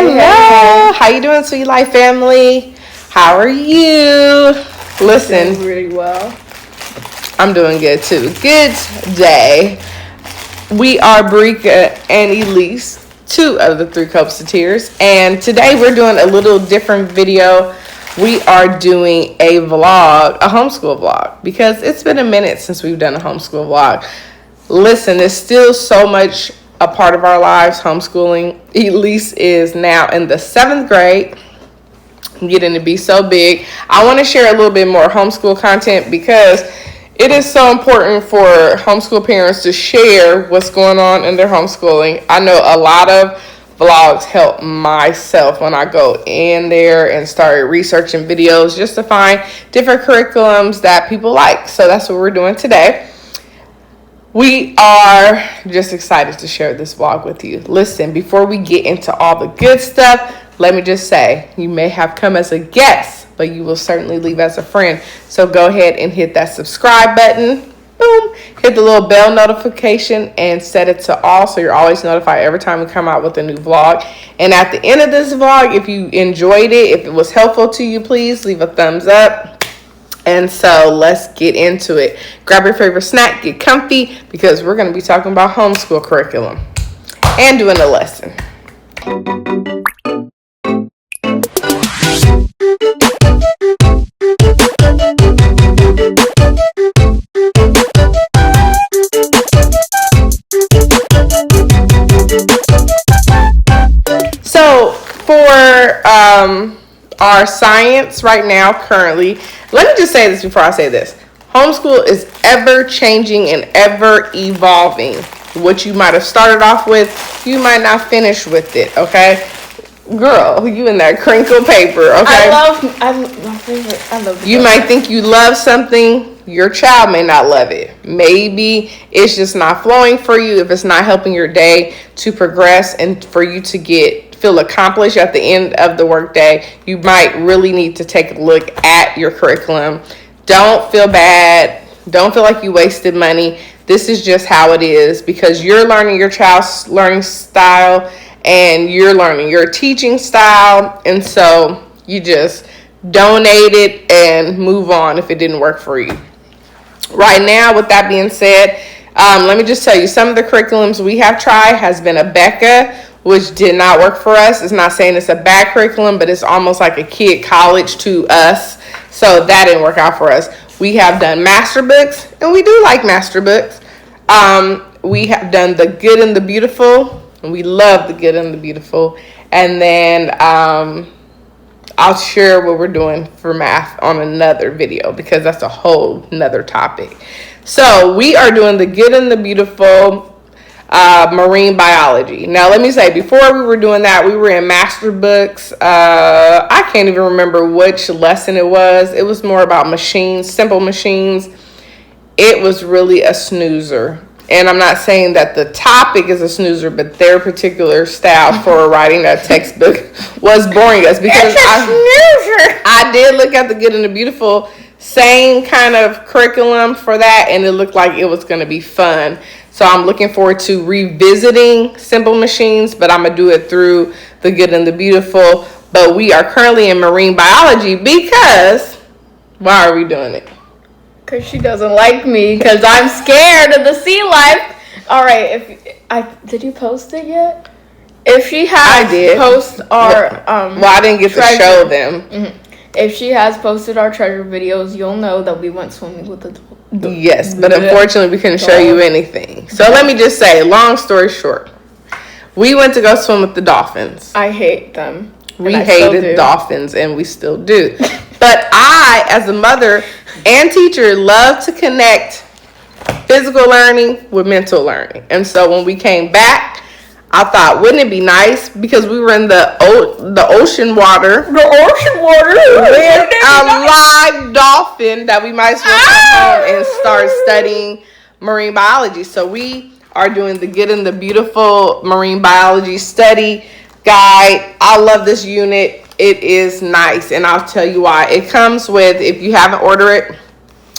Hello. How you doing, SweetLife Family? How are you? Listen. Doing really well. I'm doing good too. Good day. We are Brika and Elise, 2 of the 3 Cups of Tears, and today we're doing a little different video. We are doing a vlog, a homeschool vlog, because it's been a minute since we've done a homeschool vlog. Listen, it's still so much a part of our lives, homeschooling. Elise is now in the 7th grade, getting to be so big. I want to share a little bit more homeschool content because it is so important for homeschool parents to share what's going on in their homeschooling. I know a lot of vlogs help myself when I go in there and start researching videos just to find different curriculums that people like. So that's what we're doing today. We are just excited to share this vlog with you. Listen, before we get into all the good stuff, let me just say, you may have come as a guest, but you will certainly leave as a friend. So go ahead and hit that subscribe button. Boom. Hit the little bell notification and set it to all so you're always notified every time we come out with a new vlog. And at the end of this vlog, if you enjoyed it, if it was helpful to you, please leave a thumbs up. And so let's get into it. Grab your favorite snack, get comfy, because we're going to be talking about homeschool curriculum and doing a lesson. So for our science right now, currently, let me just say this before I say this. Homeschool is ever changing and ever evolving. What you might have started off with, you might not finish with it, okay? Girl, you in that crinkle paper, okay? My favorite. I love you might think you love something, your child may not love it. Maybe it's just not flowing for you. If it's not helping your day to progress and for you to feel accomplished at the end of the workday, you might really need to take a look at your curriculum. Don't feel bad. Don't feel like you wasted money. This is just how it is because you're learning your child's learning style and you're learning your teaching style. And so you just donate it and move on if it didn't work for you. Right now, with that being said, let me just tell you, some of the curriculums we have tried has been a Becca, which did not work for us. It's not saying it's a bad curriculum, but it's almost like a kid college to us. So that didn't work out for us. We have done master books, and we do like master books. We have done the good and the beautiful, and we love the good and the beautiful. And then I'll share what we're doing for math on another video because that's a whole nother topic. So we are doing the good and the beautiful marine biology. Now let me say, before we were doing that, we were in master books. I can't even remember which lesson it was. It was more about machines, simple machines. It was really a snoozer. And I'm not saying that the topic is a snoozer, but their particular style for writing that textbook was boring us because I did look at the good and the beautiful, same kind of curriculum for that, and it looked like it was going to be fun. So I'm looking forward to revisiting simple machines, but I'm going to do it through the good and the beautiful. But we are currently in marine biology because, why are we doing it? Because she doesn't like me because I'm scared of the sea life. All right, did you post it yet? If she has, I did. Post our well, I didn't get treasure. To show them. Mm-hmm. If she has posted our treasure videos, you'll know that we went swimming with the yes, but unfortunately we couldn't show you anything. So let me just say, long story short, we went to go swim with the dolphins. I hate them. We hated dolphins, and we still do. But I, as a mother and teacher, love to connect physical learning with mental learning. And so when we came back, I thought, wouldn't it be nice, because we were in the ocean water. The ocean water. With a live dolphin that we might as well come home and start studying marine biology. So we are doing the Good and the Beautiful Marine Biology Study Guide. I love this unit. It is nice, and I'll tell you why. It comes with, if you haven't ordered it,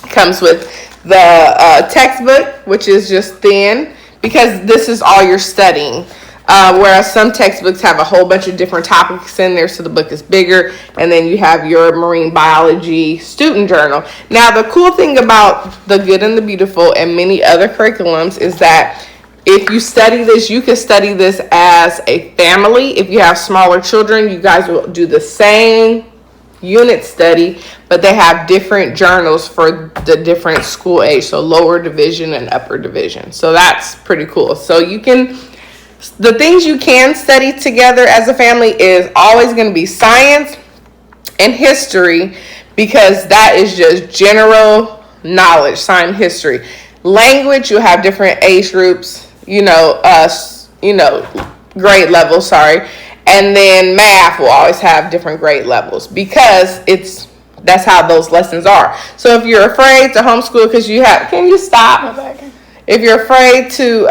it comes with the textbook, which is just thin, because this is all you're studying. Whereas some textbooks have a whole bunch of different topics in there, so the book is bigger. And then you have your marine biology student journal. Now, the cool thing about The Good and the Beautiful and many other curriculums is that if you study this, you can study this as a family. If you have smaller children, you guys will do the same unit study, but they have different journals for the different school age, so lower division and upper division. So that's pretty cool. So the things you can study together as a family is always going to be science and history, because that is just general knowledge, science, history. Language, you'll have different age groups, grade levels, sorry. And then math will always have different grade levels, because that's how those lessons are. So if you're afraid to homeschool because can you stop? If you're afraid to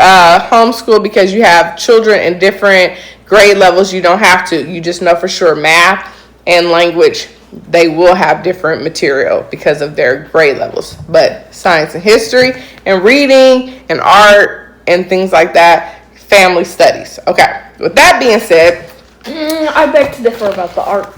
homeschool because you have children in different grade levels, you don't have to. You just know for sure math and language, they will have different material because of their grade levels. But science and history and reading and art and things like that, family studies. Okay, with that being said, I beg to differ about the art.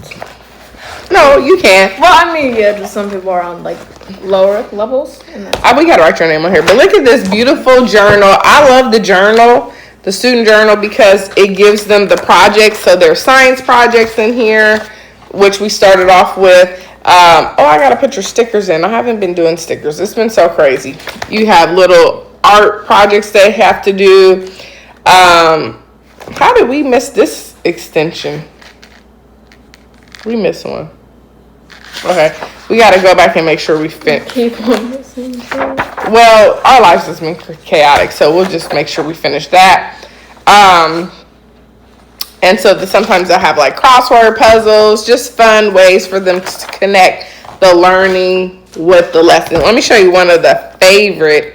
No, you can't. Well, I mean, yeah, just some people are on like lower levels. We gotta write your name on here. But look at this beautiful journal. I love the journal, the student journal, because it gives them the projects. So there's science projects in here, which we started off with. I gotta put your stickers in. I haven't been doing stickers. It's been so crazy. You have little art projects they have to do. How did we miss this extension? We missed one. Okay, we got to go back and make sure we finish. Keep on missing. Well, our lives has been chaotic, so we'll just make sure we finish that. And so sometimes they'll have like crossword puzzles, just fun ways for them to connect the learning with the lesson. Let me show you one of the favorite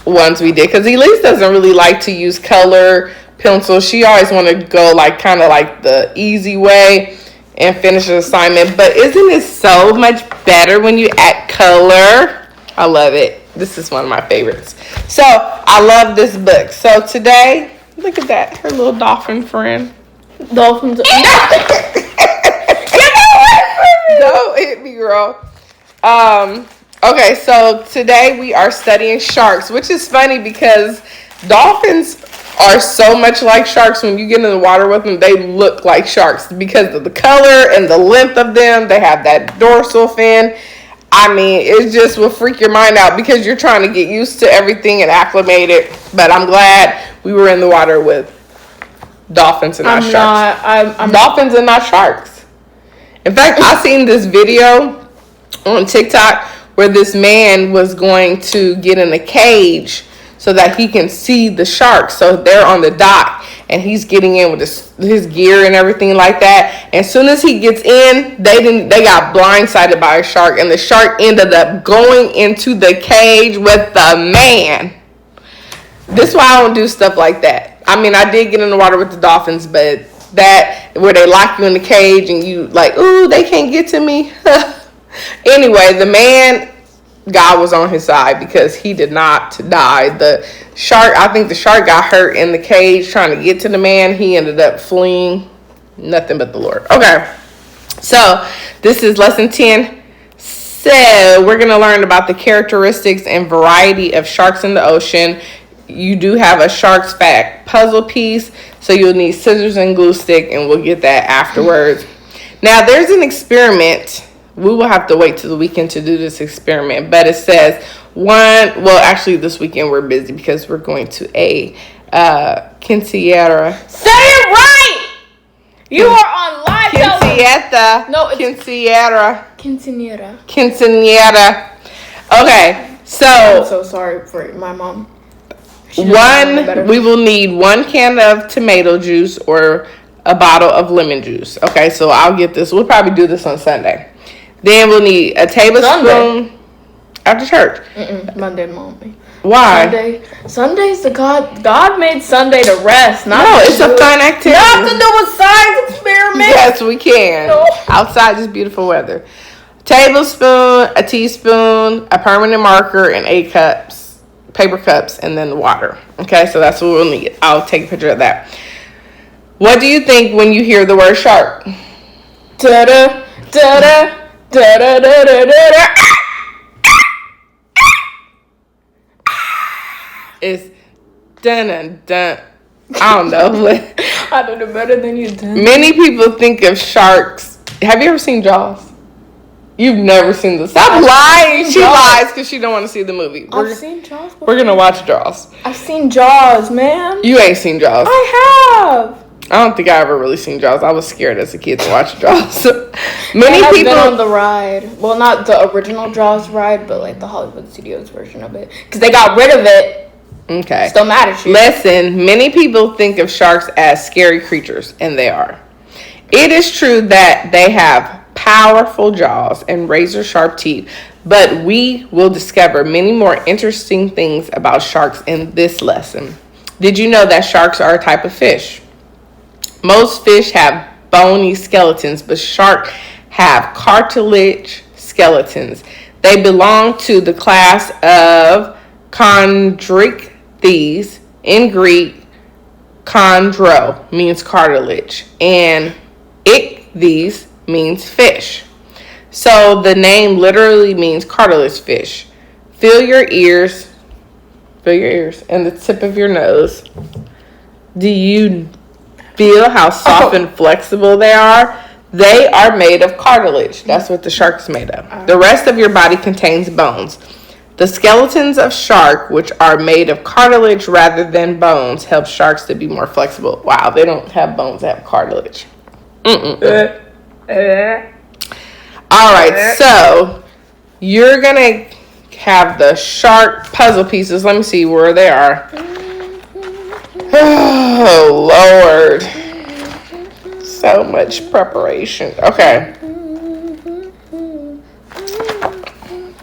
ones we did, because Elise doesn't really like to use color pencil. She always want to go like kind of like the easy way and finish an assignment. But isn't it so much better when you add color? I love it. This is one of my favorites. So I love this book. So today, look at that, her little dolphin friend. Dolphins. Don't hit me, girl. Okay, so today we are studying sharks, which is funny because dolphins are so much like sharks. When you get in the water with them, they look like sharks because of the color and the length of them. They have that dorsal fin. I mean, it just will freak your mind out because you're trying to get used to everything and acclimate it. But I'm glad we were in the water with dolphins and not sharks. I'm dolphins and not sharks. In fact, I seen this video on TikTok where this man was going to get in a cage so that he can see the sharks. So they're on the dock and he's getting in with his gear and everything like that. And as soon as he gets in, they got blindsided by a shark, and the shark ended up going into the cage with the man. This is why I don't do stuff like that. I mean, I did get in the water with the dolphins, but that where they lock you in the cage and you like, ooh, they can't get to me. Anyway, the man, God was on his side because he did not die. The shark, I think the shark got hurt in the cage trying to get to the man. He ended up fleeing. Nothing but the Lord. Okay, so this is lesson 10. So we're going to learn about the characteristics and variety of sharks in the ocean. You do have a shark's fact puzzle piece, so you'll need scissors and glue stick, and we'll get that afterwards. Now, there's an experiment. We will have to wait till the weekend to do this experiment, but it says actually this weekend we're busy because we're going to a quinceañera. Say it right! You are on live Quinceañera. No, it's Quinceañera. Quinceañera. Okay, so I'm so sorry for my mom. We will need 1 can of tomato juice or a bottle of lemon juice. Okay, so I'll get this. We'll probably do this on Sunday. Then we'll need a tablespoon after church. Monday, Mommy. Why? Sunday's the God made Sunday to rest. It's a fun activity. Not to do a science experiment. Yes, we can. No. Outside is beautiful weather. Tablespoon, a teaspoon, a permanent marker, and 8 cups paper cups, and then the water. Okay, so that's what we'll need. I'll take a picture of that. What do you think when you hear the word shark? Da-da, da-da, da-da, da-da, da-da. It's dun dun dun. I don't know. I don't know better than you done. Many people think of sharks. Have you ever seen Jaws? You've never seen the. Stop lying. She lies because she don't want to see the movie. I've seen Jaws before. We're gonna watch Jaws. I've seen Jaws, man. You ain't seen Jaws. I have. I don't think I ever really seen Jaws. I was scared as a kid to watch Jaws. Many I've people been on the ride. Well, not the original Jaws ride, but like the Hollywood Studios version of it, because they got rid of it. Okay. Still mad at you. Listen, many people think of sharks as scary creatures, and they are. It is true that they have powerful jaws and razor sharp teeth, but we will discover many more interesting things about sharks in this lesson. Did you know that sharks are a type of fish? Most fish have bony skeletons, but sharks have cartilage skeletons. They belong to the class of chondrichthyes. In Greek, chondro means cartilage, and ichthyes means fish. So the name literally means cartilage fish. Feel your ears and the tip of your nose. Do you feel how soft and flexible they are? They are made of cartilage. That's what the shark is made of. The rest of your body contains bones. The skeletons of shark, which are made of cartilage rather than bones, help sharks to be more flexible. Wow, they don't have bones, they have cartilage. All right, so you're gonna have the shark puzzle pieces. Let me see where they are. Oh Lord, so much preparation. Okay,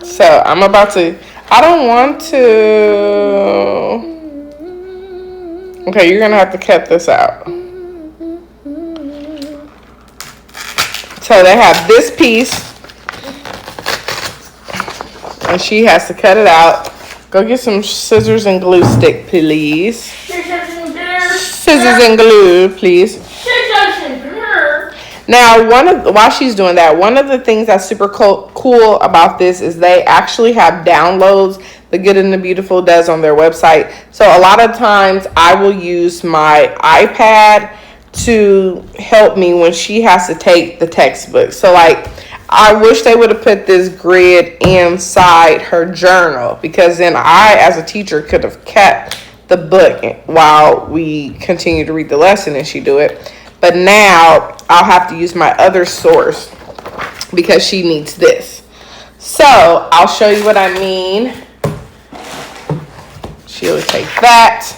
so I'm about to. I don't want to. Okay, you're gonna have to cut this out. So they have this piece, and she has to cut it out. Go get some scissors and glue stick, please. Scissors and glue, please. Now, while she's doing that, one of the things that's super cool about this is they actually have downloads. The Good and the Beautiful does on their website. So a lot of times I will use my iPad to help me when she has to take the textbook. So like, I wish they would have put this grid inside her journal, because then I, as a teacher, could have kept the book while we continue to read the lesson and she do it. But now I'll have to use my other source because she needs this. So I'll show you what I mean. She'll take that.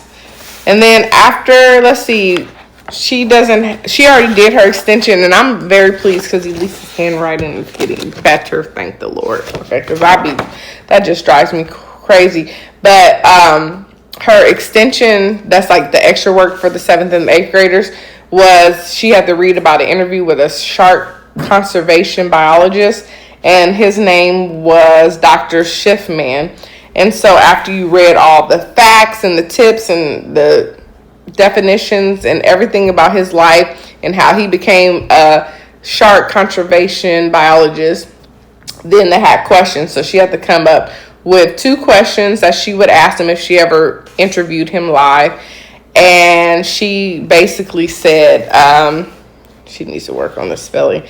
And then after, let's see, she already did her extension, and I'm very pleased because Elise's handwriting is getting better, thank the Lord. Okay, because that just drives me crazy. But her extension, that's like the extra work for the 7th and 8th graders, was she had to read about an interview with a shark conservation biologist, and his name was Dr. Schiffman. And so after you read all the facts and the tips and the definitions and everything about his life and how he became a shark conservation biologist, then they had questions. So she had to come up with 2 questions that she would ask him if she ever interviewed him live. And she basically said, she needs to work on the spelling.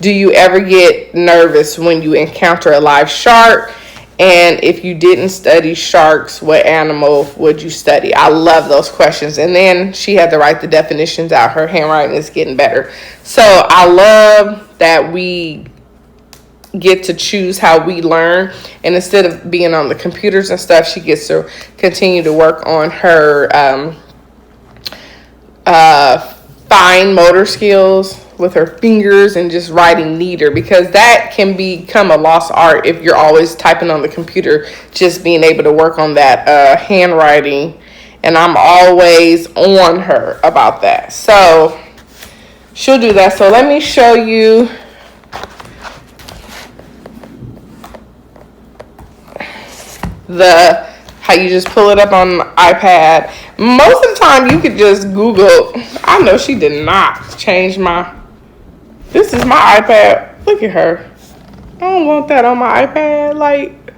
Do you ever get nervous when you encounter a live shark? And if you didn't study sharks, what animal would you study? I love those questions. And then she had to write the definitions out. Her handwriting is getting better. So I love that we get to choose how we learn. And instead of being on the computers and stuff, she gets to continue to work on her fine motor skills with her fingers and just writing neater, because that can become a lost art if you're always typing on the computer. Just being able to work on that handwriting, and I'm always on her about that. So she'll do that. So let me show you how you just pull it up on the iPad. Most of the time, you could just Google. I know she did not change my. This is my iPad. Look at her. I don't want that on my iPad. Like,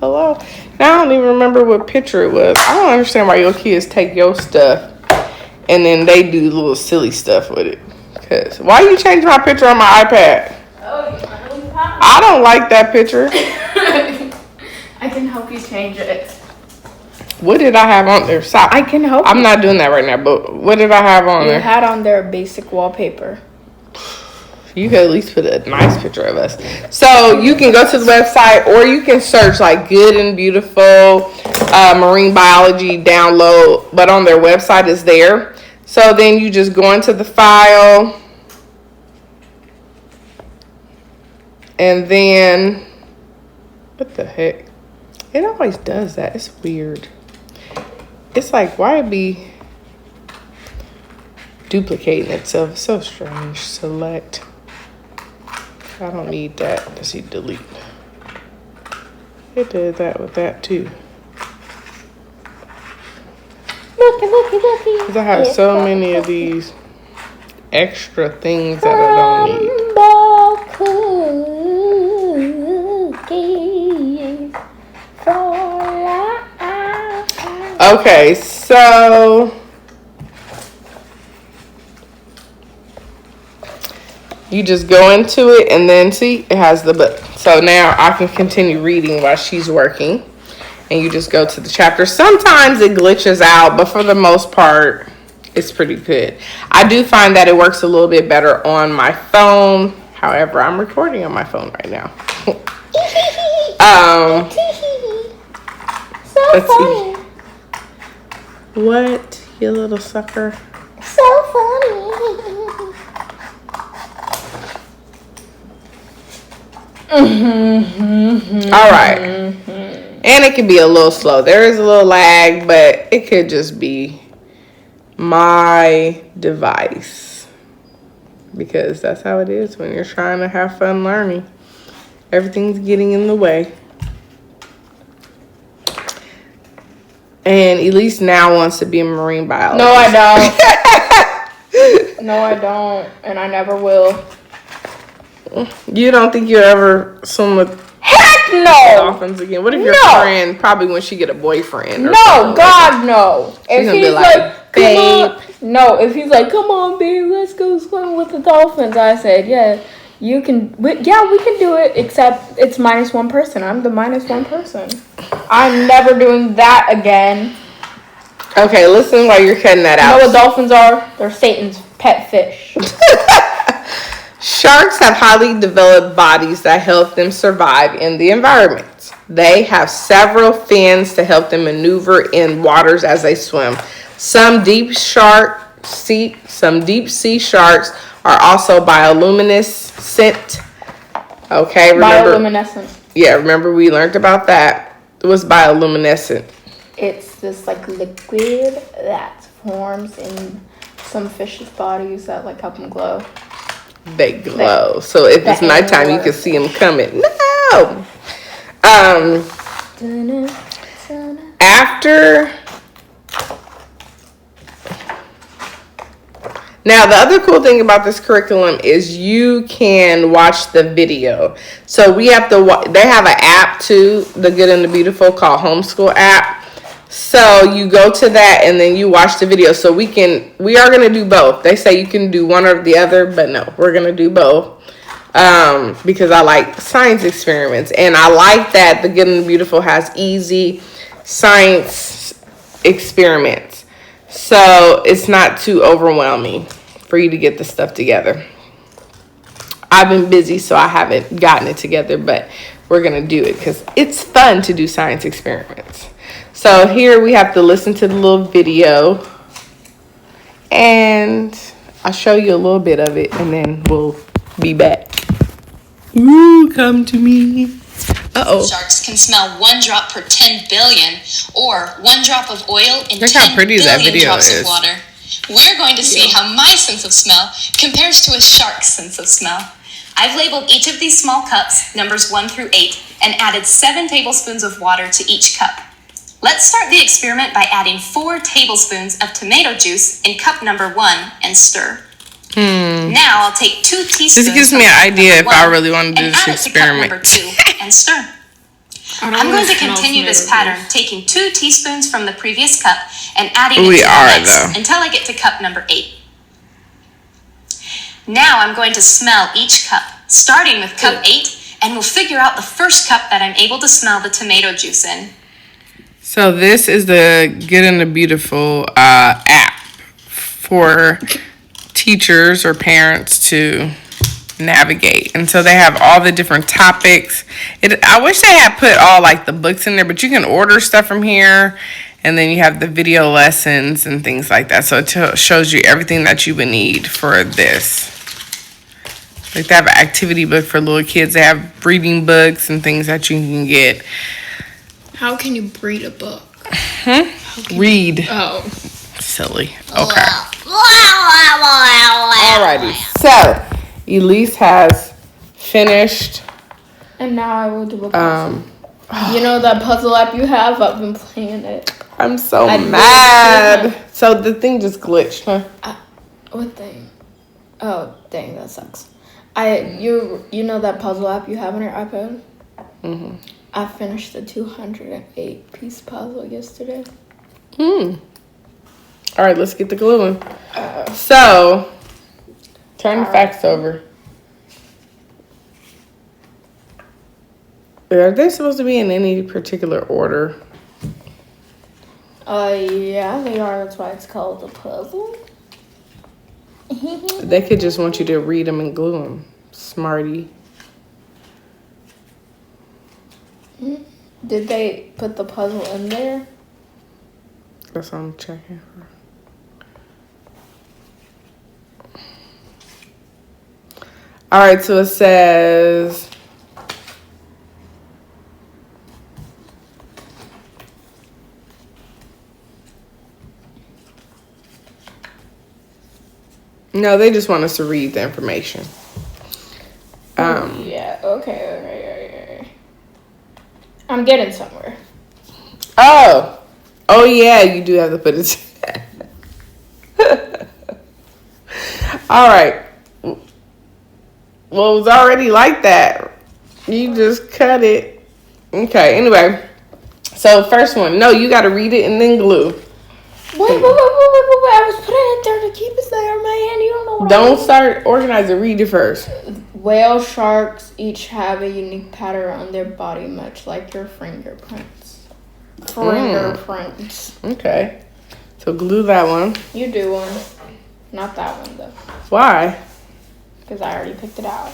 hello. Now I don't even remember what picture it was. I don't understand why your kids take your stuff and then they do little silly stuff with it. Cause why you change my picture on my iPad? I don't like that picture. I can help you change it. What did I have on there? Stop. I can help I'm you. not doing that right now, but what did I have on there? You had on there basic wallpaper. You could at least put a nice picture of us. So you can go to the website or you can search like Good and Beautiful Marine Biology download, but on their website is there. So then you just go into the file and then, what the heck? It always does that. It's weird. It's like, why it be duplicating itself? It's so strange. Select. I don't need that. Let's see, delete. It did that with that too. Looky. Because I have so many of these extra things that I don't need. Okay, so you just go into it and then see it has the book. So now I can continue reading while she's working. And you just go to the chapter. Sometimes it glitches out, but for the most part, it's pretty good. I do find that it works a little bit better on my phone. However, I'm recording on my phone right now. Let's see. What, you little sucker? So funny. All right. And it can be a little slow. There is a little lag, but it could just be my device. Because that's how it is when you're trying to have fun learning. Everything's getting in the way. And Elise now wants to be a marine biologist. No, I don't. No, I don't. And I never will. You don't think you'll ever swim with Heck no! dolphins again? What if your friend, probably when she get a boyfriend? No, God, no. She's gonna be like, babe. No, if he's like, come on, babe, let's go swim with the dolphins. I said, yeah, you can. We can do it, except it's minus one person. I'm the minus one person. I'm never doing that again. Okay, listen while you're cutting that out. You know what dolphins are? They're Satan's pet fish. Sharks have highly developed bodies that help them survive in the environment. They have several fins to help them maneuver in waters as they swim. Some deep sea sharks are also bioluminescent. Okay, remember? Bioluminescent. Yeah, remember we learned about that. It was bioluminescent. It's this like liquid that forms in some fish's bodies that like help them glow. They glow. So if it's nighttime, you can see them coming. No. Now, the other cool thing about this curriculum is you can watch the video. So they have an app too, the Good and the Beautiful, called Homeschool app. So you go to that and then you watch the video. So we are going to do both. They say you can do one or the other, but no, we're going to do both. Because I like science experiments. And I like that the Good and the Beautiful has easy science experiments. So it's not too overwhelming for you to get the stuff together. I've been busy, so I haven't gotten it together, but we're going to do it because it's fun to do science experiments. So here we have to listen to the little video, and I'll show you a little bit of it, and then we'll be back. Ooh, come to me. Uh-oh. Sharks can smell 1 drop per 10 billion, or 1 drop of oil in Look 10 how pretty that billion video drops is. of water. We're going to see how my sense of smell compares to a shark's sense of smell. I've labeled each of these small cups, numbers 1 through 8, and added 7 tablespoons of water to each cup. Let's start the experiment by adding 4 tablespoons of tomato juice in cup number 1 and stir. Now I'll take 2 teaspoons. This gives me an idea if I really want to do this experiment. And add it to cup number 2 and stir. I'm going to continue this pattern, taking 2 teaspoons from the previous cup and adding it to the next until I get to cup number 8. Now I'm going to smell each cup, starting with cup 8, and we'll figure out the first cup that I'm able to smell the tomato juice in. So this is the Good and the Beautiful app for teachers or parents to navigate. And so they have all the different topics. I wish they had put all like the books in there, but you can order stuff from here. And then you have the video lessons and things like that. So it shows you everything that you would need for this. Like they have an activity book for little kids. They have reading books and things that you can get. How can you read a book? Read. Oh. Silly. Okay. Alrighty. So, Elise has finished. And now I will do a puzzle. You know that puzzle app you have? I've been playing it. I'm so mad. So the thing just glitched, huh? What thing? Oh, dang, that sucks. You know that puzzle app you have on your iPad? Mm-hmm. I finished the 208-piece puzzle yesterday. All right, let's get the gluing. So, turn the facts over. Are they supposed to be in any particular order? Yeah, they are. That's why it's called a puzzle. They could just want you to read them and glue them. Smarty. Did they put the puzzle in there? That's what I'm checking. All right, so it says... No, they just want us to read the information. Yeah, okay. I'm getting somewhere. Oh, yeah, you do have to put it. All right. Well, it was already like that. You just cut it. Okay, anyway. So, first one. No, you got to read it and then glue. Wait. I was putting it there to keep us there, man. You don't know what Don't start organizing. Read it first. Whale sharks each have a unique pattern on their body, much like your fingerprints. Okay. So glue that one. You do one. Not that one, though. Why? Because I already picked it out.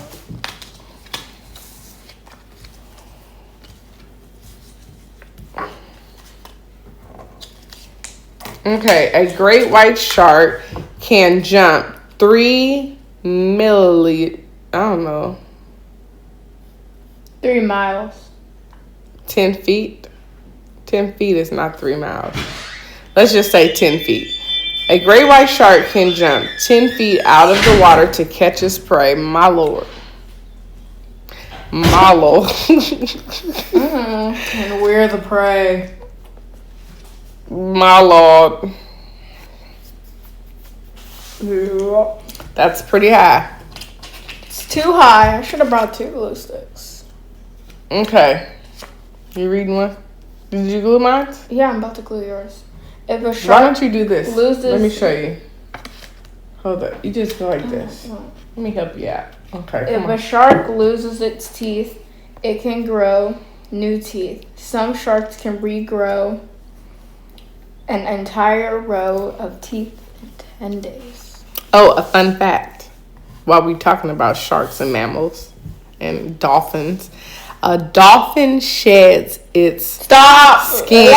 Okay, a great white shark can jump 3 milliliters. I don't know. 3 miles. 10 feet? 10 feet is not 3 miles. Let's just say 10 feet. A great white shark can jump 10 feet out of the water to catch its prey. My lord. My lord. And we're the prey. My lord. Yeah. That's pretty high. It's too high. I should have brought 2 glue sticks. Okay. You reading one? Did you glue mine? Yeah, I'm about to glue yours. If a shark Why don't you do this? loses... Let me show you. Hold up. You just go like this. Let me help you out. Okay, If a shark loses its teeth, it can grow new teeth. Some sharks can regrow an entire row of teeth in 10 days. Oh, a fun fact. While we're talking about sharks and mammals and dolphins, a dolphin sheds its skin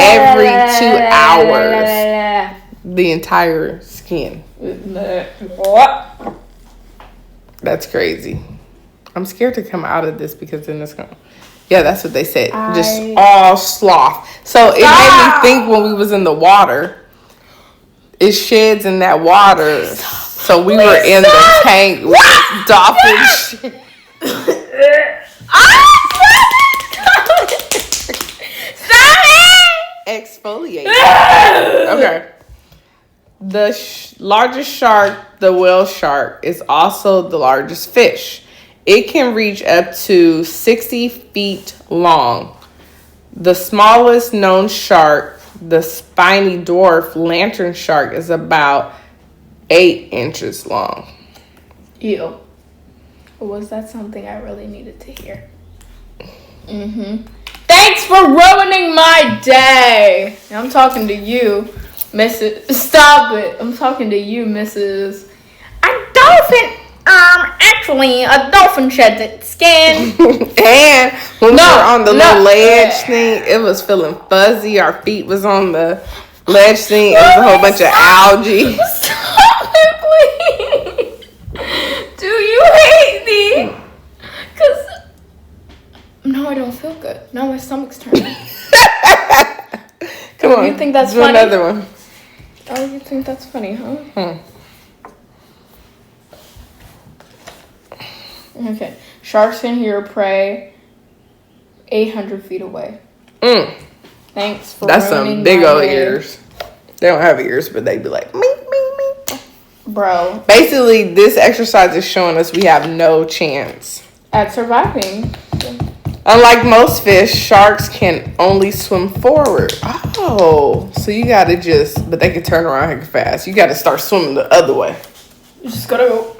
every 2 hours. The entire skin. What? That's crazy. I'm scared to come out of this because then it's gonna... Yeah, that's what they said. Just all sloth. So it made me think when we was in the water, it sheds in that water. So we were in the tank with dolphins. Stop it! Exfoliate. Okay. The largest shark, the whale shark, is also the largest fish. It can reach up to 60 feet long. The smallest known shark, the spiny dwarf lantern shark, is about 8 inches long. Ew. Was that something I really needed to hear? Thanks for ruining my day. I'm talking to you, Mrs. Stop it. I'm talking to you, Mrs. A dolphin. Actually, a dolphin sheds its skin. And when we were on the little ledge thing, it was feeling fuzzy. Our feet was on the ledge thing. It was a whole bunch of algae. Stop it, please. Do you hate me? Because no, I don't feel good. Now my stomach's turning. Come on. You think that's do funny? Another one. Oh, you think that's funny, huh? Okay. Sharks can hear prey 800 feet away. Thanks for That's some big old ears. They don't have ears, but they be like, me. Bro. Basically, this exercise is showing us we have no chance At surviving. Unlike most fish, sharks can only swim forward. Oh, so you gotta but they can turn around heck fast. You gotta start swimming the other way. You just gotta go.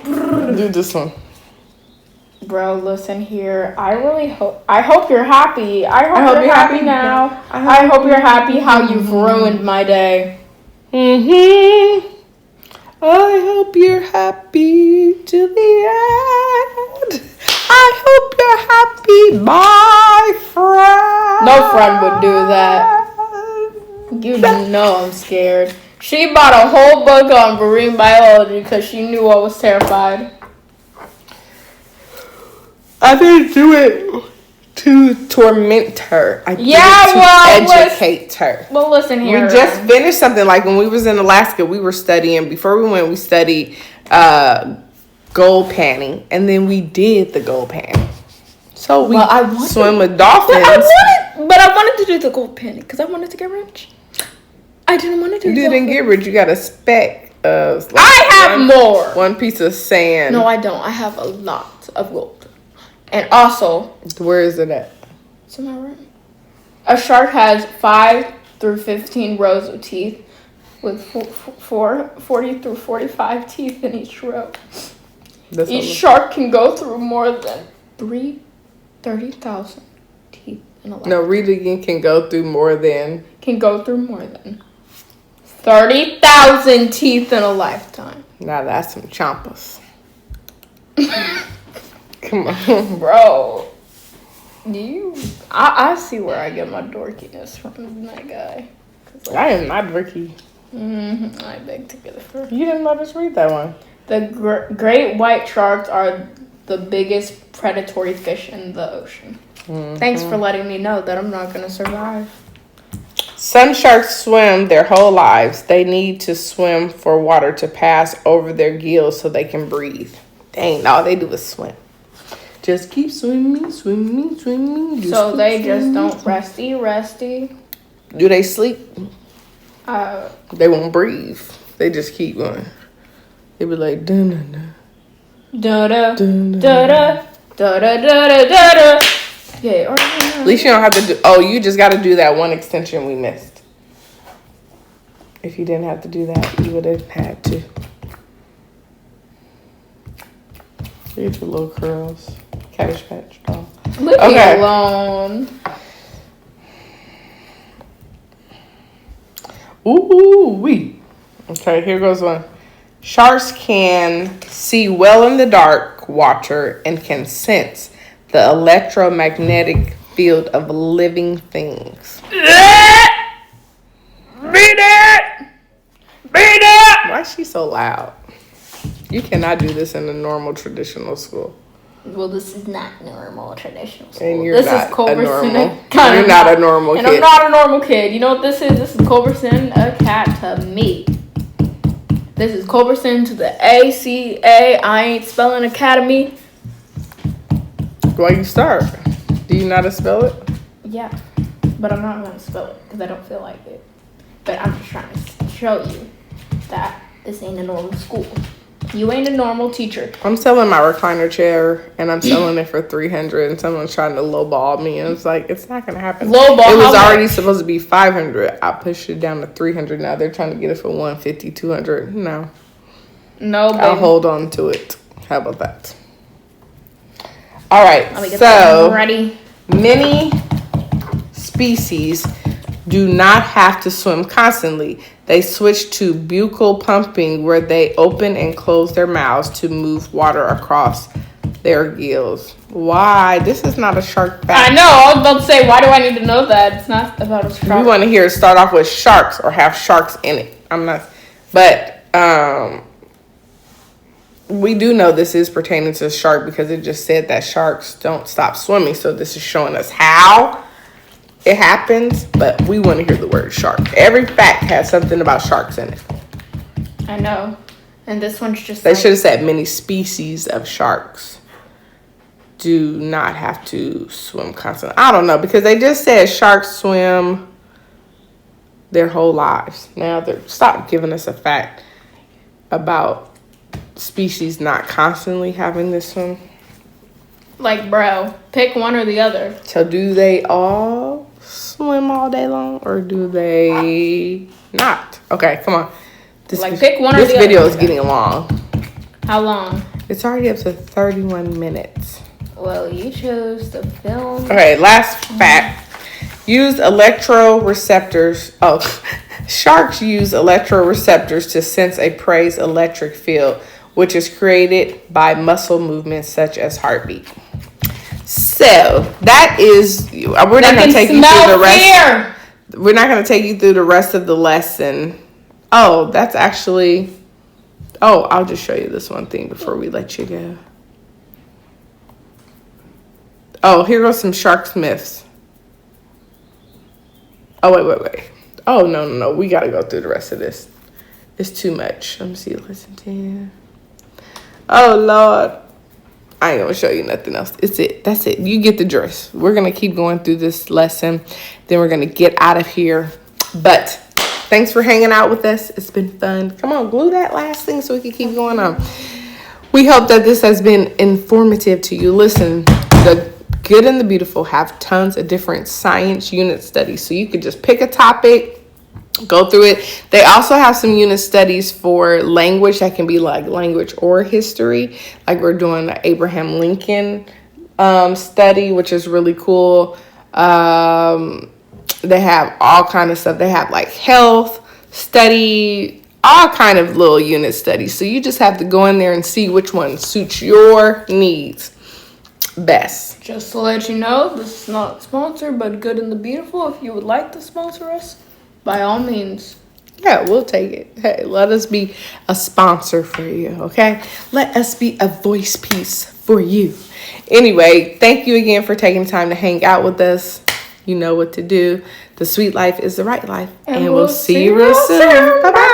Do this one. Bro, listen here. I hope you're happy. I hope you're happy now. I hope you're happy how you've ruined my day. I hope you're happy to the end. I hope you're happy, my friend. No friend would do that. You know I'm scared. She bought a whole book on marine biology because she knew I was terrified. I didn't do it to torment her. I did it to educate her. Well, listen here. We just finished something like when we was in Alaska. We were studying. Before we went, we studied gold panning, and then we did the gold panning. So we swim with dolphins. But I wanted to do the gold panning because I wanted to get rich. I didn't want to do. You didn't get rich. You got a speck of. Like I have more. One piece of sand. No, I don't. I have a lot of gold. And also, where is it at? It's in my room. A shark has 5 through 15 rows of teeth, with 40 through 45 teeth in each row. Each shark can go through more than 30,000 teeth in a lifetime. No, read it again. Can go through more than 30,000 teeth in a lifetime. Now that's some chompers. Come on. Bro. I see where I get my dorkiness from that guy. Like, I am not dorky. I beg to differ. You didn't let us read that one. The great white sharks are the biggest predatory fish in the ocean. Thanks for letting me know that I'm not going to survive. Some sharks swim their whole lives. They need to swim for water to pass over their gills so they can breathe. Dang, all they do is swim. Just keep swimming. So they just don't resty. Do they sleep? They won't breathe. They just keep going. They be like da da da da da da da. Yeah. At least you don't have to do. Oh, you just got to do that one extension we missed. If you didn't have to do that, you would have had to. Here's your little curls. Cabbage Patch doll. Leave me alone. Ooh wee. Okay, here goes one. Sharks can see well in the dark water and can sense the electromagnetic field of living things. Beat it! Why is she so loud? You cannot do this in a normal traditional school. Well, this is not normal traditional school. And you're not a normal. You're not a normal kid. And I'm not a normal kid. You know what this is? This is Culberson Academy. This is Culberson to the ACA. I ain't spelling academy. Why you start? Do you know how to spell it? Yeah. but I'm not going to spell it because I don't feel like it. But I'm just trying to show you that this ain't a normal school. You ain't a normal teacher. I'm selling my recliner chair, and I'm selling it for $300, and someone's trying to lowball me, and it's like, it's not going to happen. Lowball? It was already supposed to be $500. I pushed it down to $300. Now they're trying to get it for $150, $200. No, baby. I'll hold on to it. How about that? All right, so ready. Many species do not have to swim constantly. They switch to buccal pumping, where they open and close their mouths to move water across their gills. Why? This is not a shark fact. I know. I was about to say, why do I need to know that? It's not about a shark. We want to hear it start off with sharks or have sharks in it. I'm not, but we do know this is pertaining to shark because it just said that sharks don't stop swimming. So this is showing us how it happens, but we want to hear the word shark. Every fact has something about sharks in it. I know. And this one's just They should have said many species of sharks do not have to swim constantly. I don't know, because they just said sharks swim their whole lives. Now, stop giving us a fact about species not constantly having to swim. Like, bro, pick one or the other. So do they all swim all day long, or do they not? Okay, come on. Pick one or the other. This video is getting long. How long? It's already up to 31 minutes. Well, you chose to film. Okay, last fact. Use electroreceptors. Oh, sharks use electroreceptors to sense a prey's electric field, which is created by muscle movements such as heartbeat. So that is. We're not going to take you through the rest. We're not going to take you through the rest of the lesson. Oh, that's actually. Oh, I'll just show you this one thing before we let you go. Oh, here goes some shark myths. Oh, wait. Oh, no. We got to go through the rest of this. It's too much. Let me see. Listen to you. Oh, Lord. I ain't going to show you nothing else. It's it. That's it. You get the dress. We're going to keep going through this lesson. Then we're going to get out of here. But thanks for hanging out with us. It's been fun. Come on, glue that last thing so we can keep going on. We hope that this has been informative to you. Listen, the Good and the Beautiful have tons of different science unit studies. So you could just pick a topic, go through it. They also have some unit studies for language that can be like language or history. Like we're doing the Abraham Lincoln study, which is really cool. They have all kind of stuff. They have like health study, all kind of little unit studies. So you just have to go in there and see which one suits your needs best. Just to let you know, this is not sponsored, but Good and the Beautiful. If you would like to sponsor us, by all means. Yeah, we'll take it. Hey, let us be a sponsor for you, okay? Let us be a voice piece for you. Anyway, thank you again for taking time to hang out with us. You know what to do. The sweet life is the right life. And we'll see you real soon. Bye-bye.